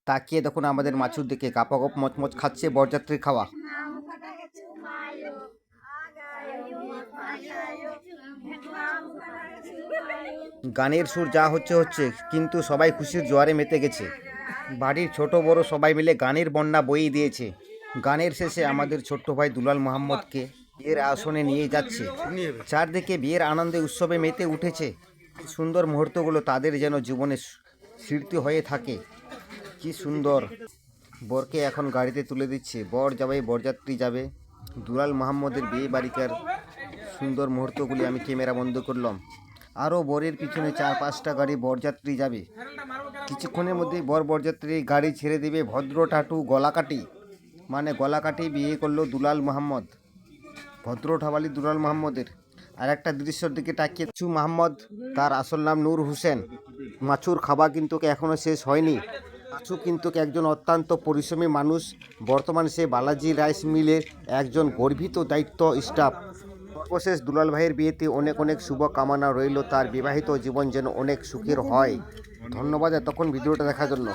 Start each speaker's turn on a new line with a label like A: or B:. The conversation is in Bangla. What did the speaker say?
A: তাকিয়ে দেখুন আমাদের মাছুর দিকে গাপাগপ মচমচ খাচ্ছে বরযাত্রীর খাওয়া। গানের সুর যা হচ্ছে হচ্ছে, কিন্তু সবাই খুশির জোয়ারে মেতে গেছে। বাড়ির ছোট বড় সবাই মিলে গানের বন্যা বইয়ে দিয়েছে। গানের শেষে আমাদের ছোট্ট ভাই দুলাল মোহাম্মদকে বিয়ের আসনে নিয়ে যাচ্ছে। চারদিকে বিয়ের আনন্দে উৎসবে মেতে উঠেছে। সুন্দর মুহূর্তগুলো তাদের যেন জীবনে স্মৃতি হয়ে থাকে। কি সুন্দর। বরকে এখন গাড়িতে তুলে দিচ্ছে, বর যাবে, বরযাত্রী যাবে। দুলাল মোহাম্মদের বিয়ে বাড়িকার সুন্দর মুহূর্তগুলি আমি ক্যামেরা বন্ধ করলাম। আরও বরের পিছনে 4-5টা গাড়ি বরযাত্রী যাবে। কিছুক্ষণের মধ্যেই বর বরযাত্রী গাড়ি ছেড়ে দেবে ভদ্র টাটু গলাকাটি, মানে গলাকাটি বিয়ে করলো দুলাল মোহাম্মদ, ভদ্র ঠাবালি দুলাল মোহাম্মদের। আর একটা দৃশ্যর দিকে তাকিয়ে মাছু মোহাম্মদ, তার আসল নাম নূর হোসেন। মাছুর খাওয়া কিন্তু এখনও শেষ হয়নি। মাছু কিন্তু একজন অত্যন্ত পরিশ্রমী মানুষ। বর্তমানে সে বালাজি রাইস মিলের একজন গর্বিত দায়িত্ব স্টাফ। সর্বশেষ দুলাল ভাইয়ের বিয়েতে অনেক অনেক শুভ কামনা রইল, তার বিবাহিত জীবন যেন অনেক সুখের হয়। ধন্যবাদ এতক্ষণ ভিডিওটা দেখার জন্য।